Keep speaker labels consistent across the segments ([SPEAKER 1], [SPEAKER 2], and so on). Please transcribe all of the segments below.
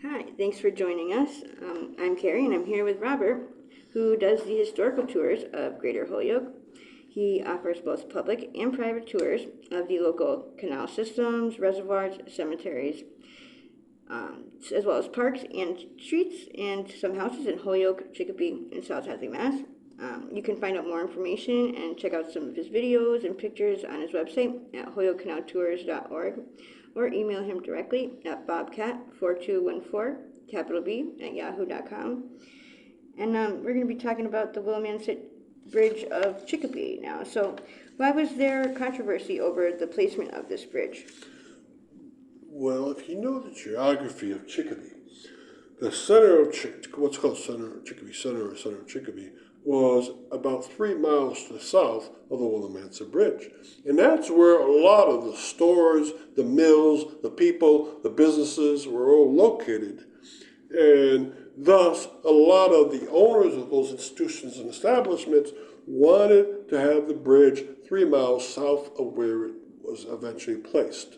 [SPEAKER 1] Hi, thanks for joining us. I'm Carrie, and I'm here with Robert, who does the historical tours of Greater Holyoke. He offers both public and private tours of the local canal systems, reservoirs, cemeteries, as well as parks and streets and some houses in Holyoke, Chicopee, and South Hadley, Mass. You can find out more information and check out some of his videos and pictures on his website at holyokecanaltours.org or email him directly at bobcat4214, capital B, at yahoo.com. And we're going to be talking about the Willimansett Bridge of Chicopee now. So why was there controversy over the placement of this bridge?
[SPEAKER 2] Well, if you know the geography of Chicopee, the center of what's called center of Chicopee Center or center of Chicopee was about 3 miles to the south of the Willimansett Bridge. And that's where a lot of the stores, the mills, the people, the businesses were all located. And thus, a lot of the owners of those institutions and establishments wanted to have the bridge 3 miles south of where it was eventually placed.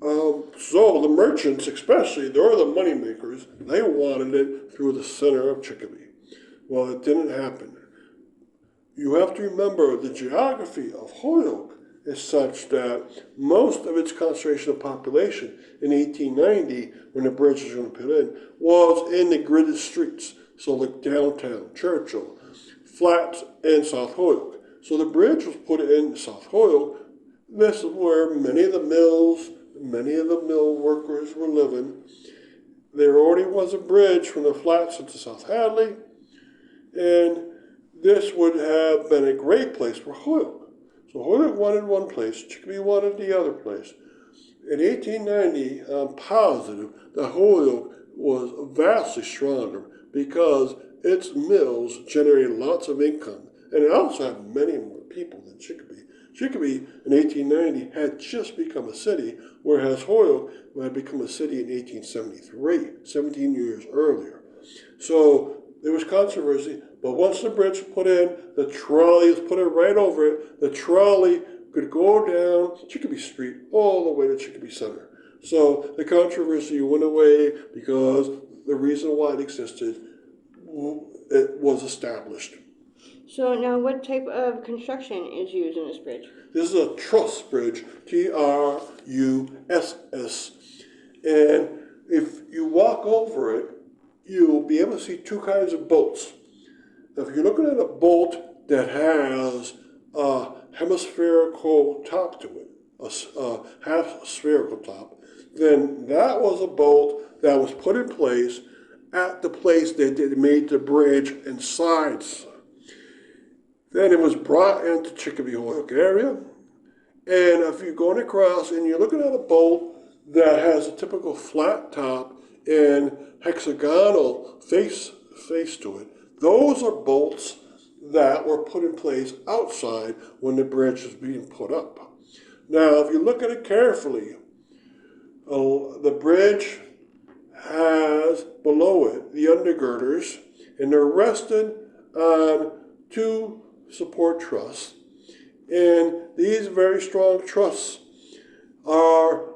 [SPEAKER 2] So the merchants, especially, they're the money makers, they wanted it through the center of Chicopee. Well, it didn't happen. You have to remember the geography of Holyoke is such that most of its concentration of population in 1890, when the bridge was going to put in, was in the gridded streets. So like downtown, Churchill, Flats, and South Holyoke. So the bridge was put in South Holyoke. This is where many of the mills, many of the mill workers were living. There already was a bridge from the Flats into South Hadley, and this would have been a great place for Holyoke. So Holyoke wanted one place, Chicopee wanted the other place. In 1890, I'm positive that Holyoke was vastly stronger because its mills generated lots of income, and it also had many more people than Chicopee. Chicopee in 1890 had just become a city, whereas Holyoke had become a city in 1873, 17 years earlier. So there was controversy, but once the bridge was put in, the trolley was put in right over it. The trolley could go down Chicopee Street all the way to Chicopee Center. So the controversy went away because the reason why it existed, it was established.
[SPEAKER 1] So now what type of construction is used in this bridge?
[SPEAKER 2] This is a truss bridge, Truss. And if you walk over it, you'll be able to see two kinds of bolts. If you're looking at a bolt that has a hemispherical top to it, a half spherical top, then that was a bolt that was put in place at the place that they made the bridge and sides. Then it was brought into Chicopee Holyoke area. And if you're going across and you're looking at a bolt that has a typical flat top and hexagonal face to it, those are bolts that were put in place outside when the bridge was being put up. Now, if you look at it carefully, the bridge has below it the undergirders, and they're rested on two support truss, and these very strong truss are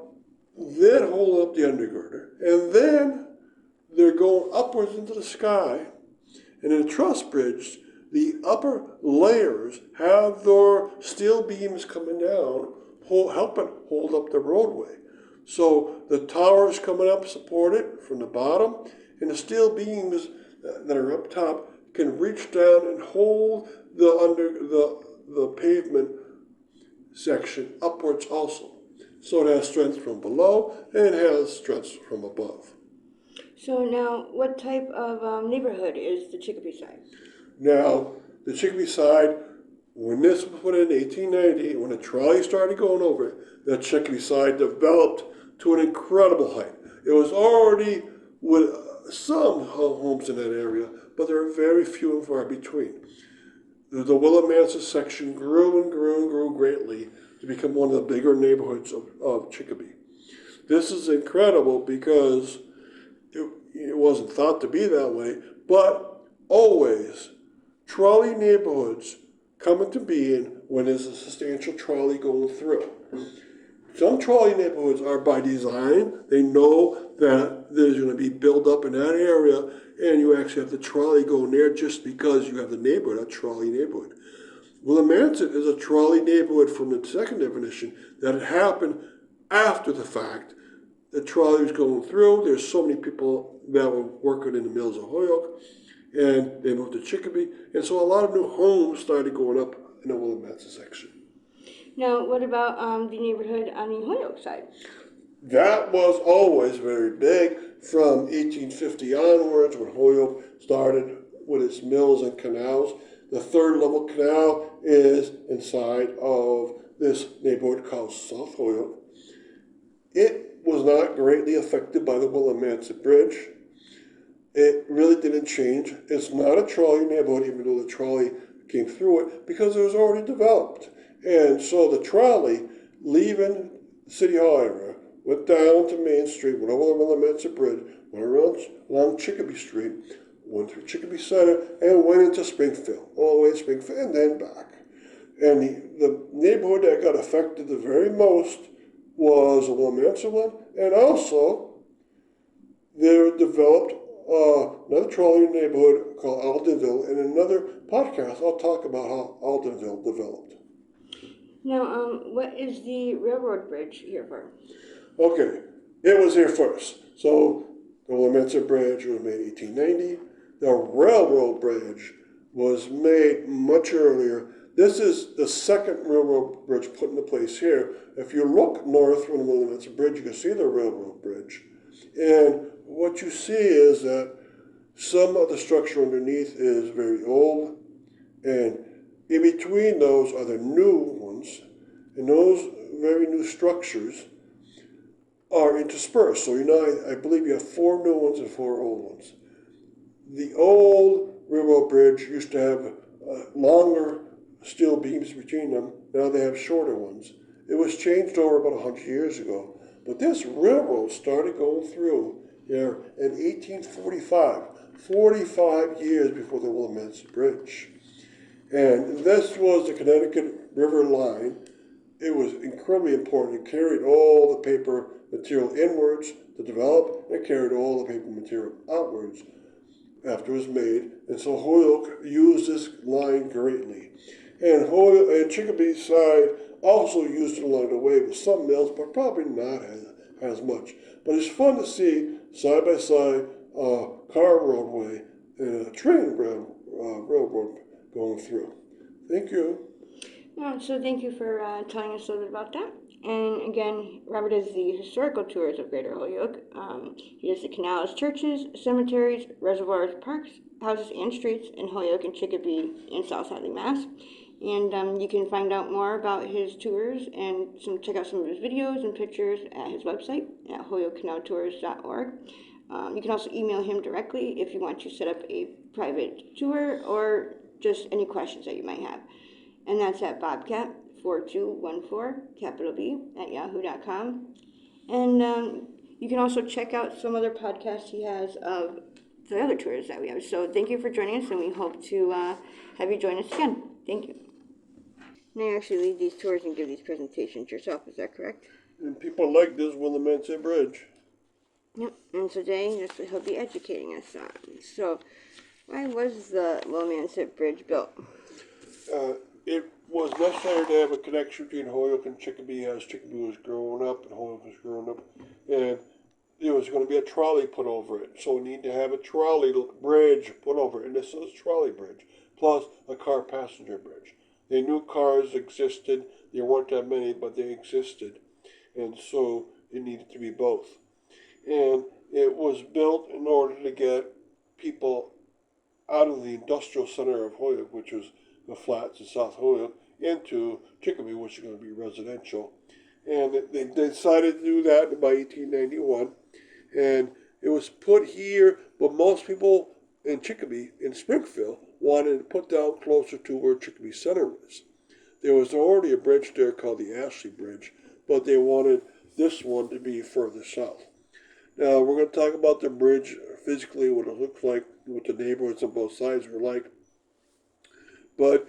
[SPEAKER 2] then holding up the undergirder, and then they're going upwards into the sky. And in a truss bridge, the upper layers have their steel beams coming down, helping hold up the roadway. So the towers coming up support it from the bottom, and the steel beams that are up top can reach down and hold the pavement section upwards also. So it has strength from below and it has strength from above.
[SPEAKER 1] So now what type of neighborhood is the Chicopee side?
[SPEAKER 2] Now, the Chicopee side, when this was put in 1890, when the trolley started going over it, the Chicopee side developed to an incredible height. It was already with some homes in that area, but there are very few and far between. The Willimansett section grew and grew and grew greatly to become one of the bigger neighborhoods of Chicopee. This is incredible because it wasn't thought to be that way, but always trolley neighborhoods come into being when there's a substantial trolley going through. Some trolley neighborhoods are by design. They know that there's going to filled up in that area, and you actually have the trolley going there just because you have the neighborhood, a trolley neighborhood. Willimansett is a trolley neighborhood from the second definition that had happened after the fact. The trolley was going through. There's so many people that were working in the mills of Holyoke, and they moved to Chicopee, and so a lot of new homes started going up in the Willimansett section.
[SPEAKER 1] Now, what about the neighborhood on the Holyoke side?
[SPEAKER 2] That was always very big from 1850 onwards when Holyoke started with its mills and canals. The third level canal is inside of this neighborhood called South Holyoke. It was not greatly affected by the Willimansett Bridge. It really didn't change. It's not a trolley neighborhood, even though the trolley came through it, because it was already developed. And so the trolley, leaving City Hall area, went down to Main Street, went over the Willimansett Bridge, went around along Chicopee Street, went through Chicopee Center, and went into Springfield, all the way to Springfield, and then back. And the neighborhood that got affected the very most was the Willimansett one, and also they developed another trolley neighborhood called Aldenville. In another podcast, I'll talk about how Aldenville developed.
[SPEAKER 1] Now, what is the railroad bridge here for?
[SPEAKER 2] Okay, it was here first. So the Willimansett Bridge was made in 1890. The railroad bridge was made much earlier. This is the second railroad bridge put into place here. If you look north from the Willimansett Bridge, you can see the railroad bridge. And what you see is that some of the structure underneath is very old, and in between those are the new ones, and those very new structures are interspersed. So I believe you have 4 new ones and 4 old ones. The old railroad bridge used to have longer steel beams between them. Now they have shorter ones. It was changed over about 100 years ago. But this railroad started going through here in 1845, 45 years before the Willimansett Bridge. And this was the Connecticut River line. It was incredibly important. It carried all the paper material inwards to develop, and it carried all the paper material outwards after it was made. And so Holyoke used this line greatly. And Holyoke and Chicopee side also used it along the way with some mills, but probably not as much. But it's fun to see side by side a car roadway and a train railroad going through. Thank you.
[SPEAKER 1] So thank you for telling us a little bit about that. And again, Robert does the historical tours of Greater Holyoke. He does the canals, churches, cemeteries, reservoirs, parks, houses, and streets in Holyoke and Chicopee in South Hadley, Mass. And you can find out more about his tours and check out some of his videos and pictures at his website at holyokecanaltours.org. You can also email him directly if you want to set up a private tour or just any questions that you might have. And that's at bobcat4214, capital B, at yahoo.com. And you can also check out some other podcasts he has of the other tours that we have. So thank you for joining us, and we hope to have you join us again. Thank you. Now you actually lead these tours and give these presentations yourself, is that correct?
[SPEAKER 2] And people like this Willimansett Bridge.
[SPEAKER 1] Yep, and today that's what he'll be educating us on. So, why was the Willimansett Bridge built?
[SPEAKER 2] It was necessary to have a connection between Holyoke and Chicopee as Chicopee was growing up and Holyoke was growing up. And there was going to be a trolley put over it. So we need to have a trolley bridge put over it. And this is a trolley bridge, plus a car passenger bridge. They knew cars existed. There weren't that many, but they existed. And so it needed to be both. And it was built in order to get people out of the industrial center of Holyoke, which was the flats in South Holyoke, into Chicopee, which is going to be residential. And they decided to do that by 1891. And it was put here, but most people in Chicopee, in Springfield, wanted to put down closer to where Chicopee Center is. There was already a bridge there called the Ashley Bridge, but they wanted this one to be further south. Now, we're going to talk about the bridge physically, what it looks like, what the neighborhoods on both sides are like. But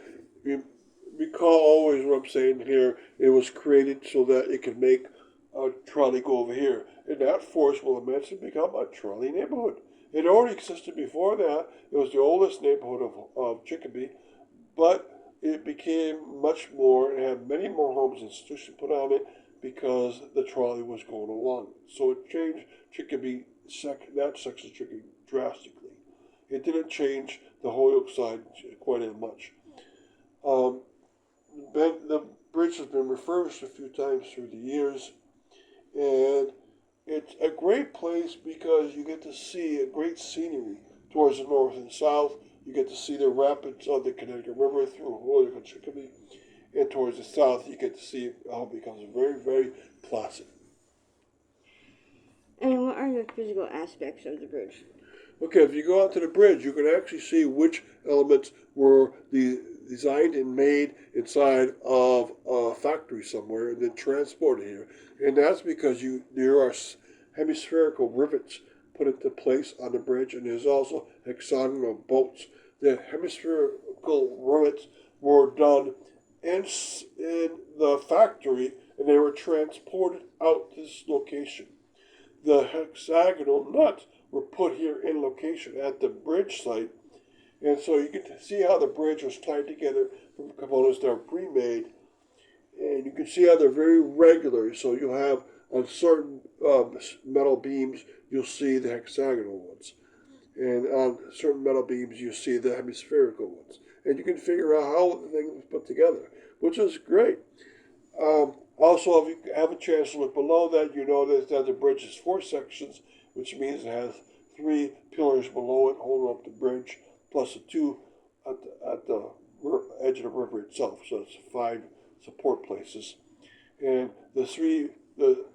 [SPEAKER 2] recall always what I'm saying here, it was created so that it could make a trolley go over here. and that forced Willimansett to become a trolley neighborhood. It already existed before that. It was the oldest neighborhood of Chicopee, but it became much more and had many more homes and institutions put on it because the trolley was going along. So it changed Chicopee, that section of Chicopee drastically. It didn't change the Holyoke side quite as much. The bridge has been refurbished a few times through the years, and it's a great place because you get to see a great scenery towards the north and south. You get to see the rapids of the Connecticut River through Holyoke and Chicopee, and towards the south you get to see how it becomes very, very placid.
[SPEAKER 1] And what are the physical aspects of the bridge?
[SPEAKER 2] Okay, if you go out to the bridge, you can actually see which elements were designed and made inside of a factory somewhere and then transported here. And that's because there are hemispherical rivets put into place on the bridge, and there's also hexagonal bolts. The hemispherical rivets were done in the factory, and they were transported out to this location. The hexagonal nuts were put here in location at the bridge site, and so you can see how the bridge was tied together from components that are pre-made, and you can see how they're very regular. So you'll have on certain metal beams, you'll see the hexagonal ones, and on certain metal beams, you see the hemispherical ones, and you can figure out how the thing was put together, which is great. Also, if you have a chance to look below that, you notice that the bridge is 4 sections, which means it has 3 pillars below it holding up the bridge, plus the 2 at the edge of the river itself. So it's 5 support places, and the three that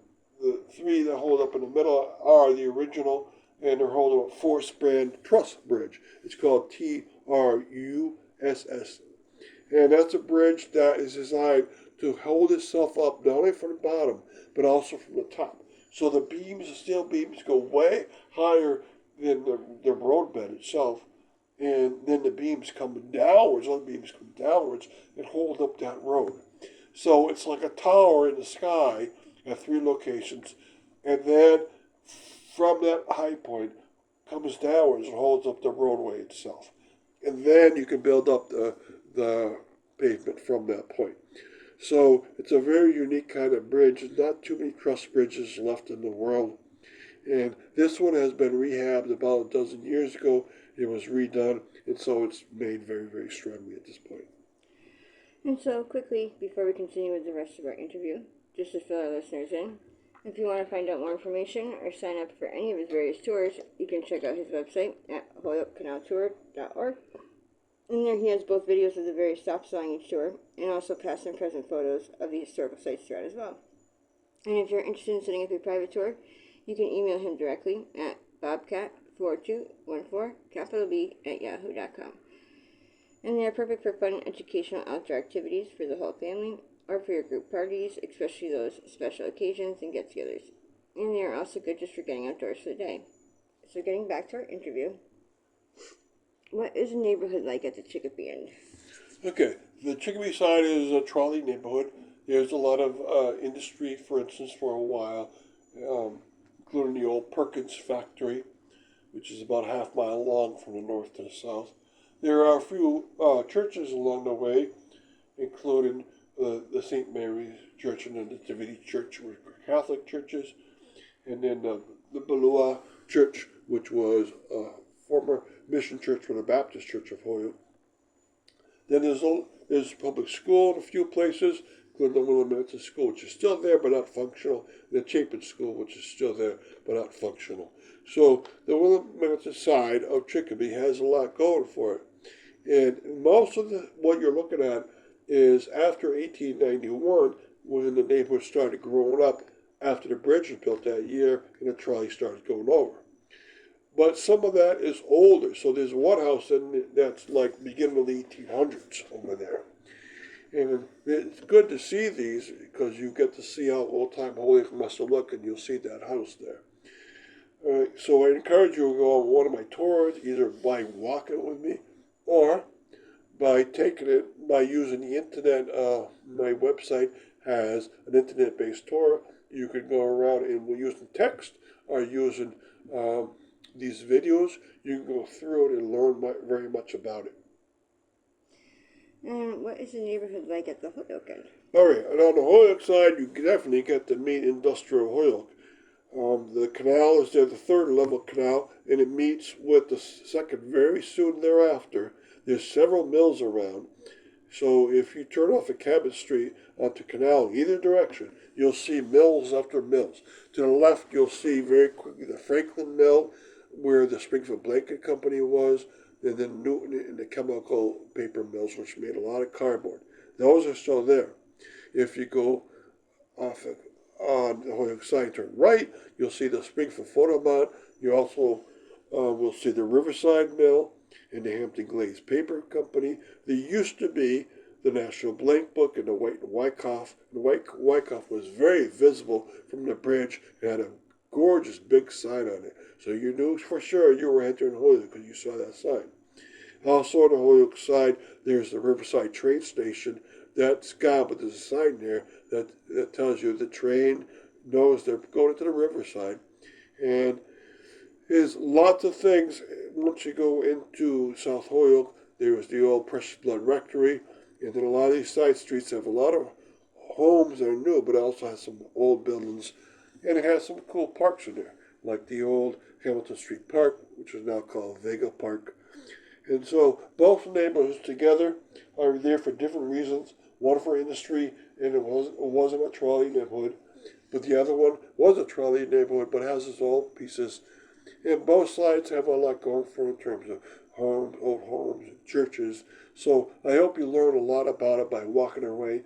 [SPEAKER 2] hold up in the middle are the original, and they're holding up 4-span truss bridge. It's called TRUSS, and that's a bridge that is designed to hold itself up not only from the bottom but also from the top. So the beams, the steel beams, go way higher than the roadbed itself, and then the beams come downwards, other beams come downwards and hold up that road. So it's like a tower in the sky at 3 locations, and then from that high point comes downwards and holds up the roadway itself. And then you can build up the pavement from that point. So it's a very unique kind of bridge. There's not too many truss bridges left in the world. And this one has been rehabbed about a dozen years ago. It was redone, and so it's made very, very strongly at this point.
[SPEAKER 1] And so, quickly, before we continue with the rest of our interview, just to fill our listeners in, if you want to find out more information or sign up for any of his various tours, you can check out his website at holyokecanaltour.org. And there he has both videos of the various stops along each tour, and also past and present photos of the historical sites throughout as well. And if you're interested in setting up a private tour, you can email him directly at bobcat4214B@yahoo.com. And they are perfect for fun, educational outdoor activities for the whole family, or for your group parties, especially those special occasions and get-togethers. And they are also good just for getting outdoors for the day. So getting back to our interview, what is the neighborhood like at the Chicopee end?
[SPEAKER 2] Okay, the Chicopee side is a trolley neighborhood. There's a lot of industry, for instance, for a while, including the old Perkins factory, which is about a half-mile long from the north to the south. There are a few churches along the way, including the St. Mary's Church and the Nativity Church, which were Catholic churches, and then the Belua Church, which was a former mission church for the Baptist Church of Holyoke. Then there's public school in a few places, including the Willimansett School, which is still there but not functional, and the Chapin School, which is still there but not functional. So the Willimansett side of Chicopee has a lot going for it. And most of what you're looking at is after 1891, when the neighborhood started growing up after the bridge was built that year and the trolley started going over. But some of that is older. So there's one house that's like beginning of the 1800s over there. And it's good to see these because you get to see how old-time Holyoke must have looked, and you'll see that house there. So I encourage you to go on one of my tours, either by walking with me or by taking it by using the internet. My website has an internet-based tour, you could go around and we're using text or using these videos. You can go through it and learn very much about it.
[SPEAKER 1] And what is the neighborhood like at the Holyoke end?
[SPEAKER 2] All right, and on the Holyoke side, you definitely get to meet industrial Holyoke. The canal is there, the third level canal, and it meets with the second very soon thereafter. There's several mills around. So if you turn off at Cabot Street onto Canal in either direction, you'll see mills after mills. To the left, you'll see very quickly the Franklin Mill, where the Springfield Blanket Company was, and then Newton and the chemical paper mills, which made a lot of cardboard. Those are still there. If you go off on the Holyoke side, turn right, you'll see the Springfield Photomont. You also will see the Riverside Mill and the Hampton Glaze Paper Company. There used to be the National Blank Book and the White and Wyckoff. The White Wyckoff was very visible from the bridge. It had a gorgeous big sign on it. So you knew for sure you were entering Holyoke because you saw that sign. Also on the Holyoke side, there's the Riverside train station. That's gone, but there's a sign there that tells you the train knows they're going to the Riverside. And there's lots of things. Once you go into South Holyoke, there was the old Precious Blood Rectory, and then a lot of these side streets have a lot of homes that are new, but it also has some old buildings, and it has some cool parks in there, like the old Hamilton Street Park, which is now called Vega Park. And so both neighborhoods together are there for different reasons. One for industry, and it wasn't a trolley neighborhood, but the other one was a trolley neighborhood, but has its own pieces. And both sides have a lot going for them in terms of homes, old homes, and churches. So I hope you learn a lot about it by walking our way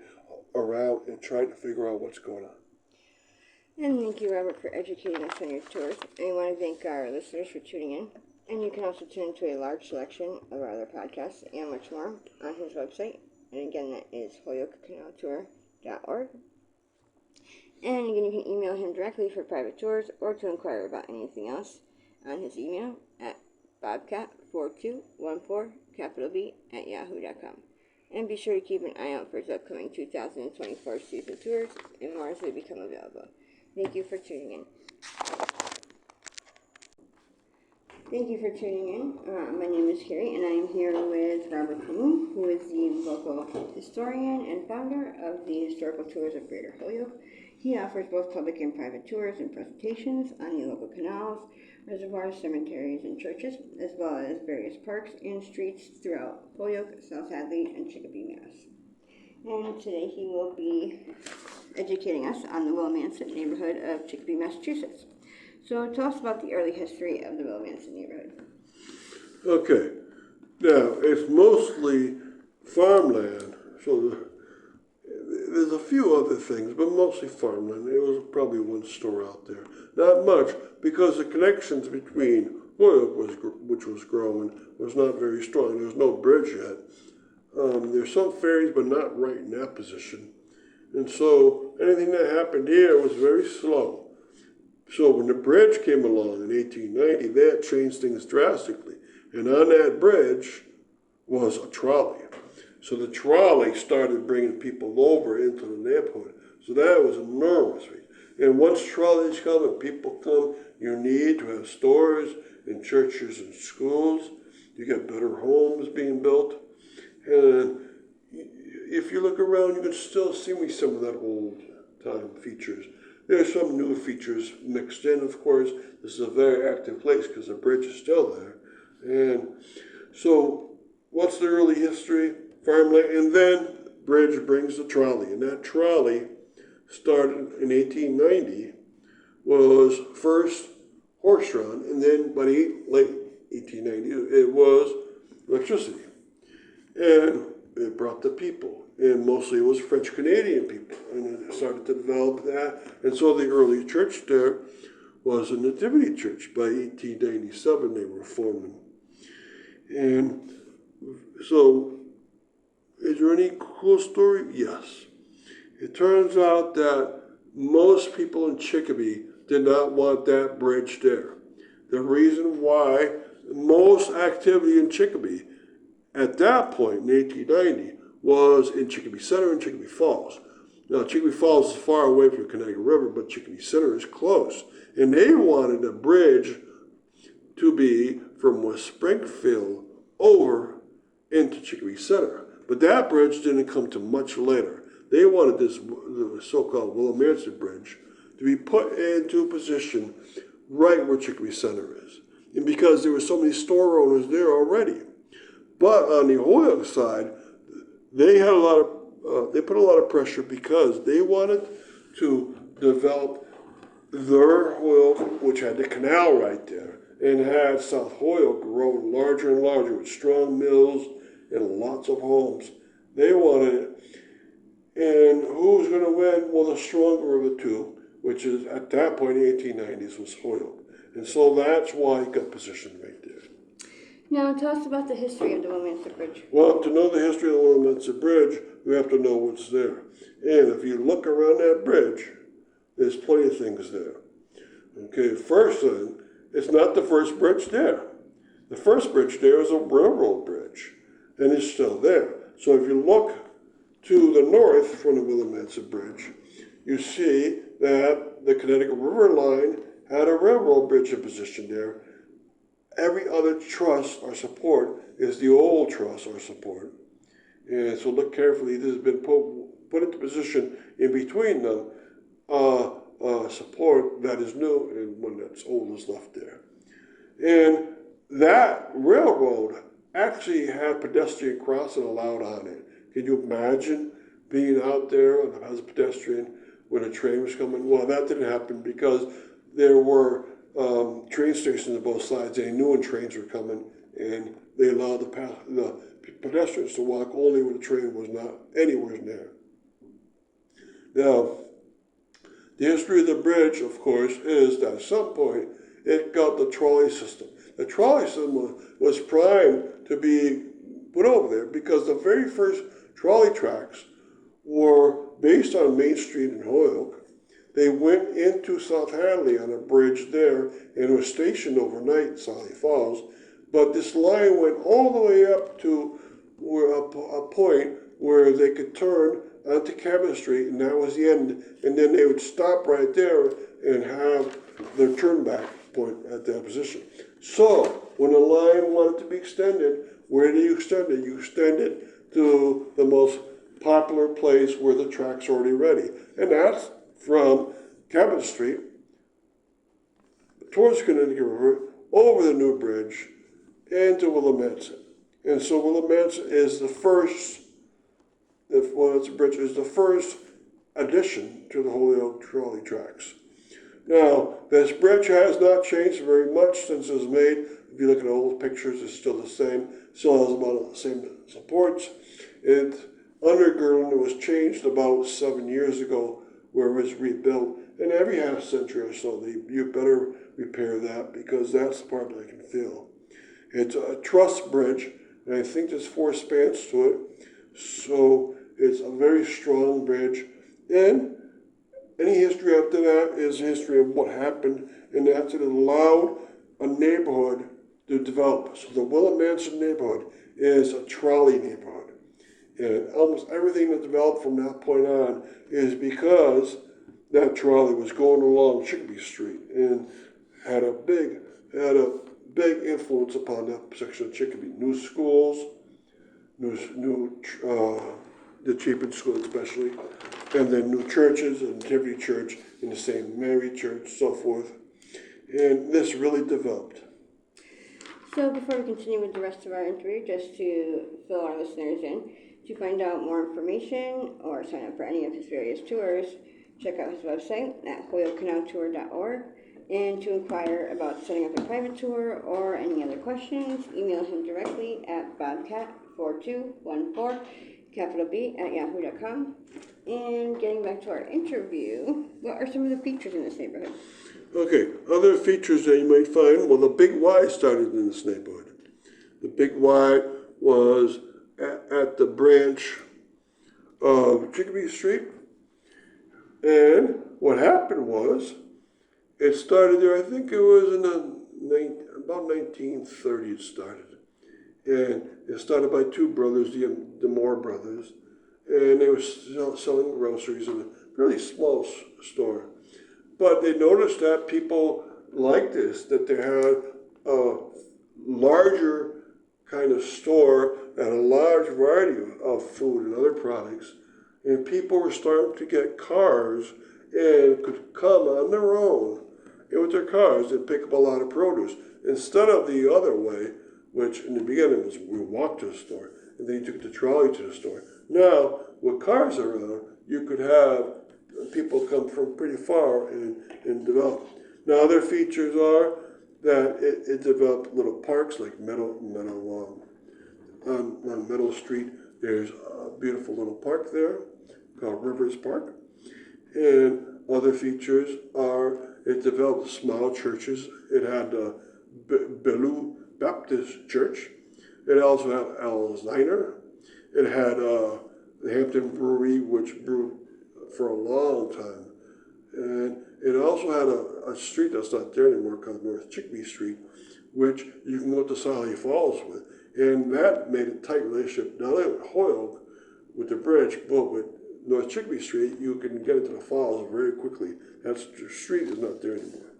[SPEAKER 2] around and trying to figure out what's going on.
[SPEAKER 1] And thank you, Robert, for educating us on your tours. And we want to thank our listeners for tuning in. And you can also tune into a large selection of our other podcasts and much more on his website. And again, that is holyokecanaltour.org. And again, you can email him directly for private tours or to inquire about anything else on his email at bobcat4214, at yahoo.com. And be sure to keep an eye out for his upcoming 2024 season tours and more as they become available. Thank you for tuning in. Thank you for tuning in. My name is Carrie, and I am here with Robert Camus, who is the local historian and founder of the Historical Tours of Greater Holyoke. He offers both public and private tours and presentations on the local canals, reservoirs, cemeteries, and churches, as well as various parks and streets throughout Holyoke, South Hadley, and Chicopee, Mass. And today he will be educating us on the Willimansett neighborhood of Chicopee, Massachusetts. So tell us about the early history of the Willimansett neighborhood.
[SPEAKER 2] Okay, now it's mostly farmland, so there's a few other things, but mostly farmland. There was probably one store out there. Not much, because the connections between Holyoke, which was growing, was not very strong. There was no bridge yet. There's some ferries, but not right in that position. And so anything that happened here was very slow. So when the bridge came along in 1890, that changed things drastically. And on that bridge was a trolley. So the trolley started bringing people over into the neighborhood. So that was enormous. And once trolleys come and people come, you need to have stores and churches and schools. You get better homes being built. And if you look around, you can still see some of that old time features. There's some new features mixed in, of course. This is a very active place because the bridge is still there. And so what's the early history? Farmland, and then bridge brings the trolley. And that trolley started in 1890, was first horse-drawn, and then by the late 1890, it was electricity. And it brought the people. And mostly it was French-Canadian people. And it started to develop that. And so the early church there was a nativity church. By 1897, they were forming. And so, is there any cool story? Yes. It turns out that most people in Chicopee did not want that bridge there. The reason why most activity in Chicopee at that point in 1890 was in Chicopee Center and Chicopee Falls. Now, Chicopee Falls is far away from the Connecticut River, but Chicopee Center is close. And they wanted a bridge to be from West Springfield over into Chicopee Center. But that bridge didn't come to much later. They wanted this, the so-called Willimansett Bridge, to be put into position right where Chicopee Center is. And because there were so many store owners there already. But on the Holyoke side, they had they put a lot of pressure because they wanted to develop their Holyoke, which had the canal right there, and had South Holyoke growing larger and larger with strong mills and lots of homes. They wanted it. And who was going to win? Well, the stronger of the two, which is at that point in the 1890s was Holyoke. And so that's why it got positioned right there.
[SPEAKER 1] Now, tell us about the history of the Willimansett Bridge.
[SPEAKER 2] Well, to know the history of the Willimansett Bridge, we have to know what's there. And if you look around that bridge, there's plenty of things there. Okay, first thing, it's not the first bridge there. The first bridge there is a railroad bridge, and it's still there. So if you look to the north from the Willimansett Bridge, you see that the Connecticut River line had a railroad bridge in position there. Every other truss or support is the old truss or support. And so look carefully, this has been put into position in between them, support that is new and one that's old is left there. And that railroad actually had pedestrian crossing allowed on it. Can you imagine being out there as a pedestrian when a train was coming? Well, that didn't happen because there were train stations on both sides. They knew when trains were coming, and they allowed the pedestrians to walk only when the train was not anywhere near. Now, the history of the bridge, of course, is that at some point it got the trolley system. The trolley system was primed to be put over there because the very first trolley tracks were based on Main Street in Holyoke. They went into South Hadley on a bridge there and was stationed overnight in Solly Falls. But this line went all the way up to a point where they could turn onto Cabot Street, and that was the end. And then they would stop right there and have their turn back point at that position. So when a line wanted to be extended, where do you extend it? You extend it to the most popular place where the track's already ready. And that's from Cabot Street towards the Connecticut River, over the new bridge, and to Willimansett. And so Willimansett is the first, bridge is the first addition to the Holyoke trolley tracks. Now, this bridge has not changed very much since it was made. If you look at old pictures, it's still the same. Still has about the same supports. It undergirding was changed about 7 years ago, where it was rebuilt. And every half century or so, you better repair that because that's the part that I can feel. It's a truss bridge, and I think there's 4 spans to it. So it's a very strong bridge. And any history after that is history of what happened, and that's it allowed a neighborhood to develop. So the Willimansett neighborhood is a trolley neighborhood. And almost everything that developed from that point on is because that trolley was going along Chicopee Street and had a big influence upon that section of Chicopee. New schools, the cheapened school especially, and then new churches, and Nativity Church, and the St. Mary Church, so forth. And this really developed.
[SPEAKER 1] So before we continue with the rest of our interview, just to fill our listeners in, to find out more information or sign up for any of his various tours, check out his website at holyokecanaltour.org. And to inquire about setting up a private tour or any other questions, email him directly at bobcat4214, capital B, at yahoo.com. And getting back to our interview, what are some of the features in this neighborhood?
[SPEAKER 2] Okay, other features that you might find, well, the Big Y started in this neighborhood. The Big Y was at the branch of Chicopee Street. And what happened was, it started there, I think it was in about 1930 it started. And it started by 2 brothers, the Moore brothers. and they were selling groceries in a really small store. But they noticed that people liked this, that they had a larger kind of store and a large variety of food and other products. And people were starting to get cars and could come on their own and with their cars and pick up a lot of produce. Instead of the other way, which in the beginning was we walked to the store and then you took the trolley to the store. Now, with cars around, you could have people come from pretty far and develop. Now, other features are that it developed little parks like on Meadow Street. There's a beautiful little park there called Rivers Park. And other features are it developed small churches. It had the Bellew Baptist Church. It also had Alzheimer. It had the Hampton Brewery, which brewed for a long time. And it also had a street that's not there anymore called North Chicopee Street, which you can go to Sally Falls with. And that made a tight relationship, not only with Holyoke, with the bridge, but with North Chicopee Street, you can get into the falls very quickly. That street is not there anymore.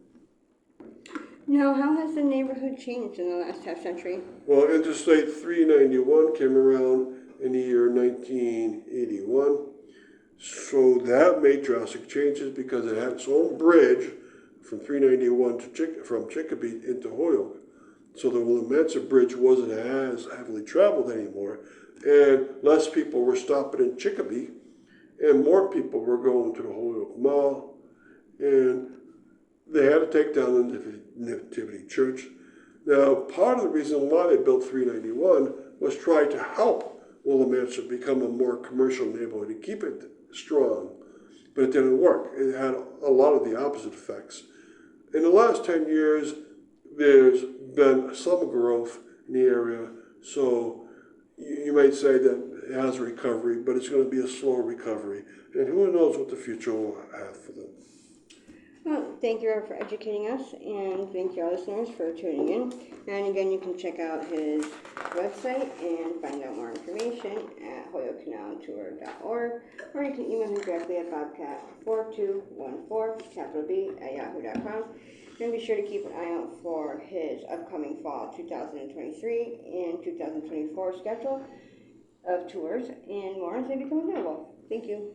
[SPEAKER 1] Now, how has the neighborhood changed in the last half century?
[SPEAKER 2] Well, Interstate 391 came around in the year 1981. So that made drastic changes because it had its own bridge from 391 from Chicopee into Holyoke. So the Willimansett Bridge wasn't as heavily traveled anymore, and less people were stopping in Chicopee, and more people were going to the Holyoke Mall, and they had to take down the Nativity Church. Now, part of the reason why they built 391 was try to help Willimansett become a more commercial neighborhood to keep it strong, but it didn't work. It had a lot of the opposite effects. In the last 10 years, there's been some growth in the area, so you might say that it has a recovery, but it's going to be a slow recovery, and who knows what the future will have for them.
[SPEAKER 1] Well, thank you for educating us, and thank you, our listeners, for tuning in. And again, you can check out his website and find out more information at holyokecanaltour.org, or you can email him directly at bobcat4214, and be sure to keep an eye out for his upcoming fall 2023 and 2024 schedule of tours and more as they become available. Thank you.